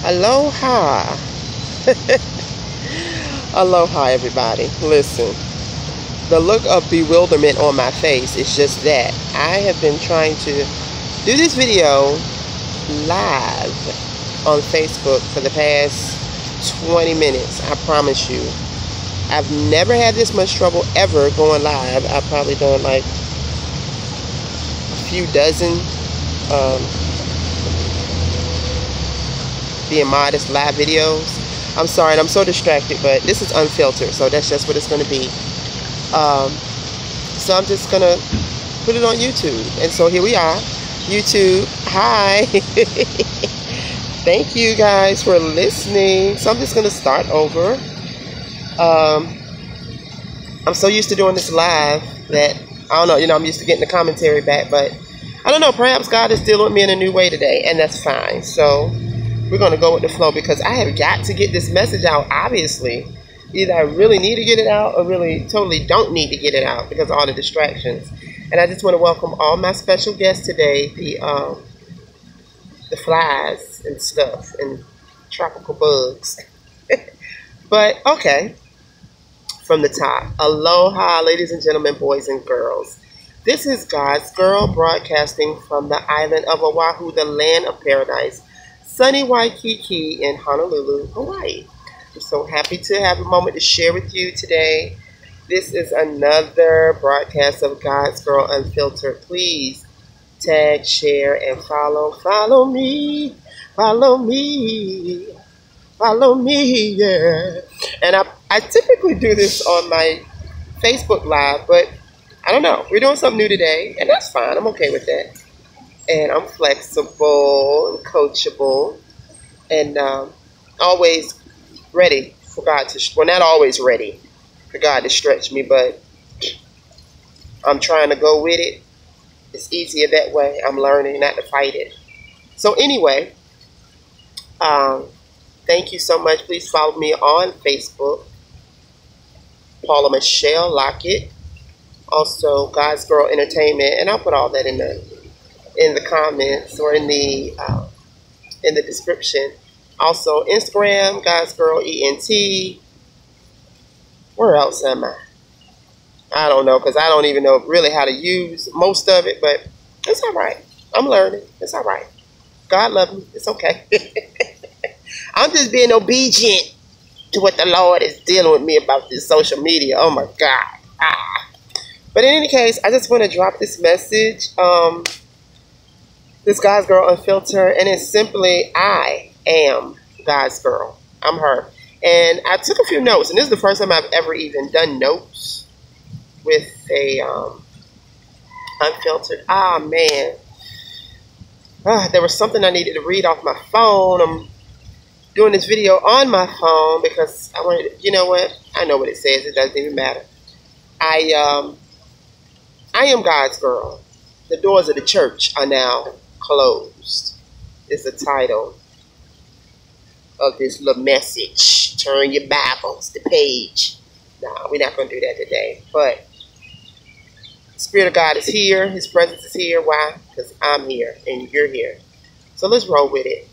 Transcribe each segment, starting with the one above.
Aloha. Aloha, everybody. Listen, the look of bewilderment on my face is just that. I have been trying to do this video live on Facebook for the past 20 minutes. I promise you. I've never had this much trouble ever going live. I've probably done like a few dozen being modest live videos. I'm sorry, and I'm so distracted, but this is unfiltered, so that's just what it's going to be. So I'm just going to put it on YouTube. And so here we are. YouTube, hi. Thank you guys for listening. So I'm just going to start over. I'm so used to doing this live that, I don't know, I'm used to getting the commentary back, but I don't know, perhaps God is dealing with me in a new way today, and that's fine. So we're going to go with the flow because I have got to get this message out, obviously. Either I really need to get it out or really totally don't need to get it out because of all the distractions. And I just want to welcome all my special guests today, the flies and stuff and tropical bugs. But, okay. From the top. Aloha, ladies and gentlemen, boys and girls. This is God's Girl broadcasting from the island of Oahu, the land of paradise, sunny Waikiki in Honolulu, Hawaii. I'm so happy to have a moment to share with you today. This is another broadcast of God's Girl Unfiltered. Please tag, share, and follow. Follow me. Follow me. Follow me, yeah. And I typically do this on my Facebook Live, but I don't know. We're doing something new today, and that's fine. I'm okay with that. And I'm flexible and coachable and always ready for God to, well, not always ready for God to stretch me, but I'm trying to go with it. It's easier that way. I'm learning not to fight it. So anyway, thank you so much. Please follow me on Facebook, Paula Michelle Lockett. Also, God's Girl Entertainment, and I'll put all that in the comments or in the description. Also, Instagram, God's Girl ENT. Where else am I? I don't know because I don't even know really how to use most of it, but it's all right. I'm learning. It's all right. God love me. It's okay. I'm just being obedient to what the Lord is dealing with me about this social media. Oh my God. But in any case, I just want to drop this message. This God's Girl Unfiltered, and it's simply, I am God's Girl. I'm her. And I took a few notes, and this is the first time I've ever even done notes with a unfiltered. Man. There was something I needed to read off my phone. I'm doing this video on my phone because I wanted to, you know what? I know what it says. It doesn't even matter. I am God's Girl. The doors of the church are now closed. Is the title of this little message. Turn your Bibles, the page. No, we're not going to do that today. But the Spirit of God is here. His presence is here. Why? Because I'm here and you're here. So let's roll with it.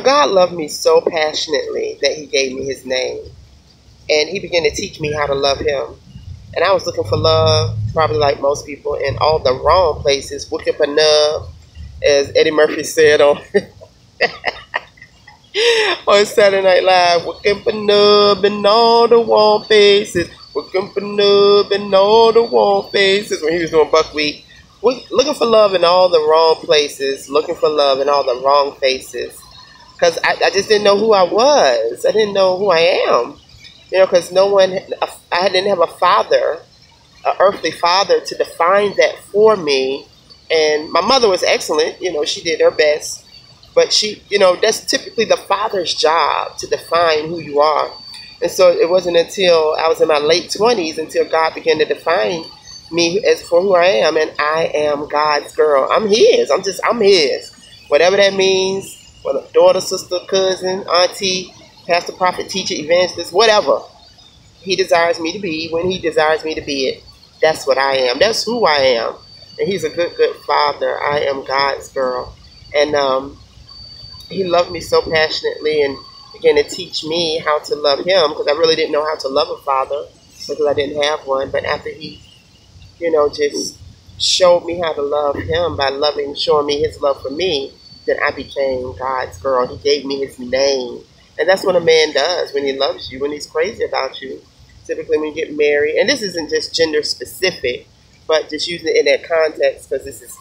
God loved me so passionately that he gave me his name. And he began to teach me how to love him. And I was looking for love, probably like most people, in all the wrong places. Looking for love, as Eddie Murphy said on on Saturday Night Live. Looking for love in all the wrong places. Looking for love in all the wrong places. When he was doing Buckwheat. Looking for love in all the wrong places. Looking for love in all the wrong faces. Because I just didn't know who I was. I didn't know who I am. Because I didn't have a father, an earthly father, to define that for me. And my mother was excellent. She did her best. But that's typically the father's job, to define who you are. And so it wasn't until I was in my late 20s until God began to define me as for who I am. And I am God's girl. I'm his. I'm his. Whatever that means. Whether daughter, sister, cousin, auntie, pastor, prophet, teacher, evangelist, whatever he desires me to be, when he desires me to be it, that's what I am. That's who I am. And he's a good, good father. I am God's girl. And he loved me so passionately and began to teach me how to love him, because I really didn't know how to love a father because I didn't have one. But after he, just showed me how to love him by showing me his love for me, then I became God's girl. He gave me his name. And that's what a man does when he loves you, when he's crazy about you. Typically when you get married, and this isn't just gender specific, but just using it in that context because this is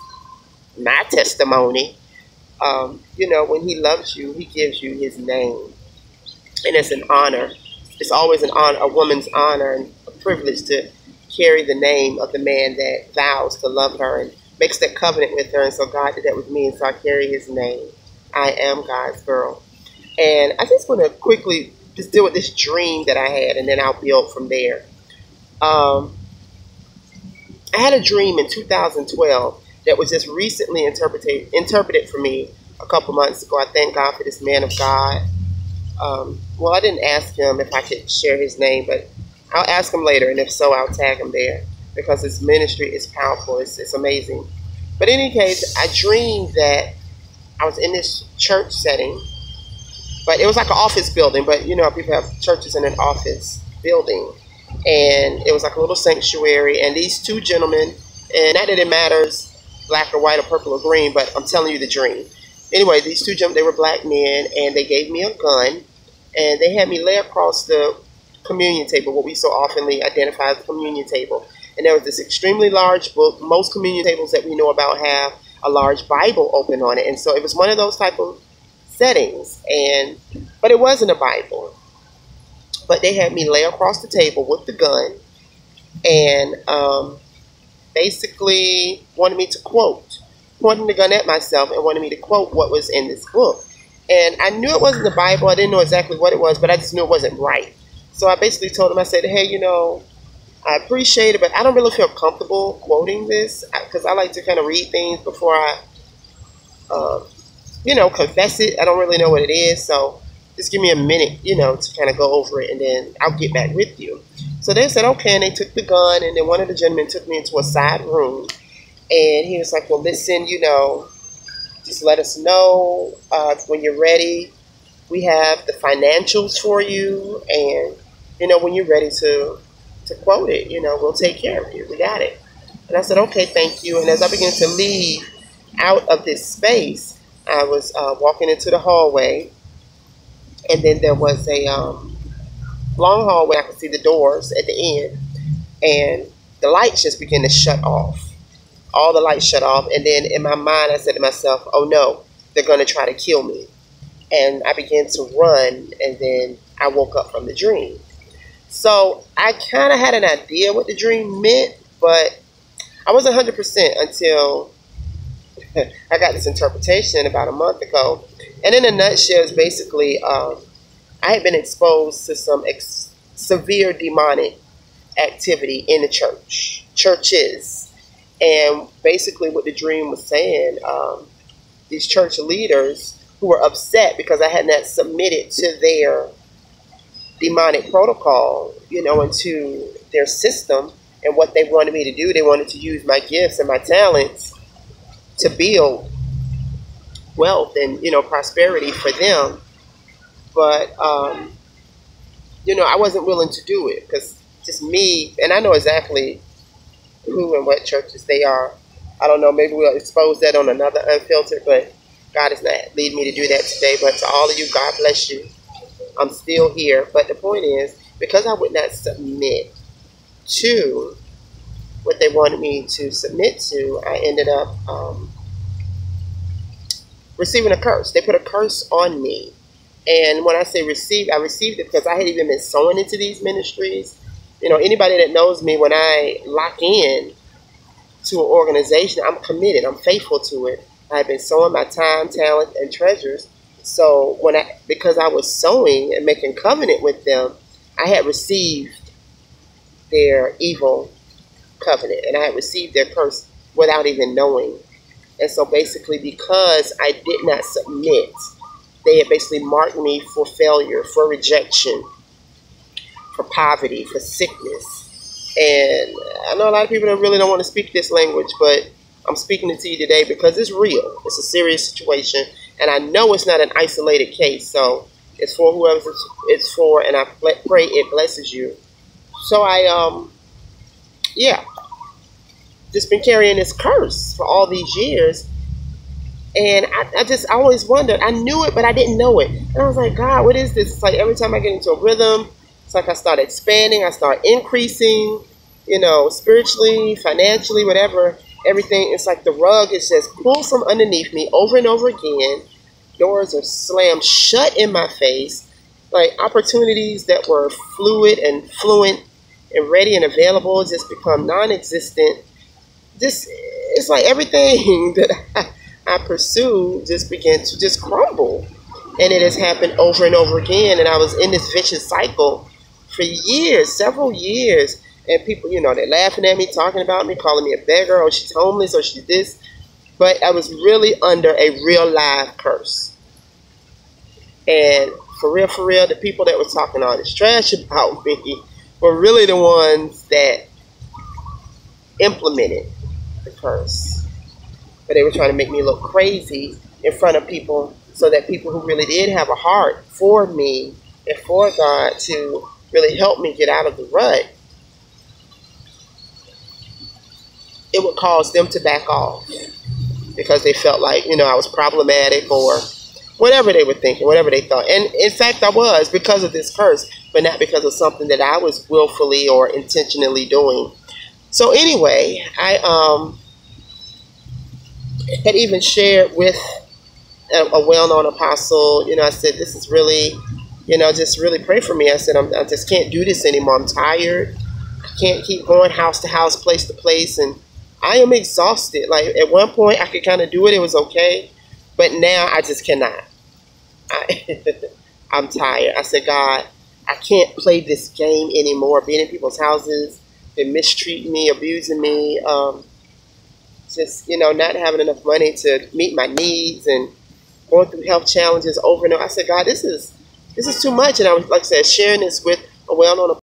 my testimony. When he loves you, he gives you his name. And it's an honor. It's always an honor, a woman's honor and a privilege to carry the name of the man that vows to love her and makes that covenant with her. And so God did that with me, and so I carry his name. I am God's girl. And I just want to quickly just deal with this dream that I had, and then I'll build from there. I had a dream in 2012 that was just recently interpreted for me a couple months ago. I thank God for this man of God. Well, I didn't ask him if I could share his name, but I'll ask him later, and if so, I'll tag him there because his ministry is powerful. It's amazing. But in any case, I dreamed that I was in this church setting, but it was like an office building. But people have churches in an office building, and it was like a little sanctuary. And these two gentlemen, and not that it matters black or white or purple or green, but I'm telling you the dream. Anyway, these two gentlemen, they were black men, and they gave me a gun, and they had me lay across the communion table, what we so oftenly identify as the communion table. And there was this extremely large book. Most communion tables that we know about have a large Bible open on it. And so it was one of those type of settings. But it wasn't a Bible. But they had me lay across the table with the gun and basically wanted me to quote, pointing the gun at myself and wanted me to quote what was in this book. And I knew it wasn't the Bible. I didn't know exactly what it was, but I just knew it wasn't right. So I basically told him, I said, hey, I appreciate it, but I don't really feel comfortable quoting this because I like to kind of read things before I, confess it. I don't really know what it is. So just give me a minute, to kind of go over it, and then I'll get back with you. So they said, okay, and they took the gun, and then one of the gentlemen took me into a side room, and he was like, well, listen, just let us know when you're ready. We have the financials for you, and when you're ready to quote it, we'll take care of you. We got it. And I said, okay, thank you. And as I began to leave out of this space, I was walking into the hallway, and then there was a long hallway. I could see the doors at the end, and the lights just began to shut off. All the lights shut off, and then in my mind, I said to myself, oh no, they're going to try to kill me. And I began to run, and then I woke up from the dream. So I kind of had an idea what the dream meant, but I wasn't 100% until I got this interpretation about a month ago. And in a nutshell, it's basically I had been exposed to some severe demonic activity in the churches. And basically what the dream was saying, these church leaders who were upset because I had not submitted to their demonic protocol, into their system and what they wanted me to do. They wanted to use my gifts and my talents to build wealth and, prosperity for them. But, I wasn't willing to do it because just me, and I know exactly who and what churches they are. I don't know, maybe we'll expose that on another Unfiltered, but God is not leading me to do that today. But to all of you, God bless you. I'm still here. But the point is, because I would not submit to what they wanted me to submit to, I ended up receiving a curse. They put a curse on me. And when I say receive, I received it because I had even been sowing into these ministries. Anybody that knows me, when I lock in to an organization, I'm committed. I'm faithful to it. I've been sowing my time, talent, and treasures. So because I was sowing and making covenant with them, I had received their evil covenant, and I had received their curse without even knowing. And so basically, because I did not submit, they had basically marked me for failure, for rejection, for poverty, for sickness. And I know a lot of people that really don't want to speak this language, but I'm speaking it to you today because it's real. It's a serious situation. And I know it's not an isolated case. So it's for whoever it's for, and I pray it blesses you. So yeah, just been carrying this curse for all these years. And I always wondered. I knew it, but I didn't know it. And I was like, God, what is this? It's like every time I get into a rhythm, it's like I start expanding, I start increasing, spiritually, financially, whatever, everything. It's like the rug is just pulled from underneath me over and over again. Doors are slammed shut in my face. Like opportunities that were fluid and fluent and ready and available just become non-existent. It's like everything that I pursued just began to just crumble. And it has happened over and over again. And I was in this vicious cycle for years, several years. And people, they're laughing at me, talking about me, calling me a beggar, or she's homeless, or she's this. But I was really under a real live curse. And for real, the people that were talking all this trash about me were really the ones that implemented the curse. But they were trying to make me look crazy in front of people so that people who really did have a heart for me and for God to really help me get out of the rut, it would cause them to back off because they felt like, I was problematic or whatever they were thinking, whatever they thought. And in fact, I was because of this curse, but not because of something that I was willfully or intentionally doing. So anyway, I had even shared with a well-known apostle, I said, this is really, just really pray for me. I said, I just can't do this anymore. I'm tired. I can't keep going house to house, place to place. And I am exhausted. Like at one point I could kind of do it. It was okay. But now I just cannot. I'm tired. I said, God, I can't play this game anymore. Being in people's houses, they're mistreating me, abusing me, just, not having enough money to meet my needs and going through health challenges over and over. I said, God, this is too much. And I was, like I said, sharing this with a well-known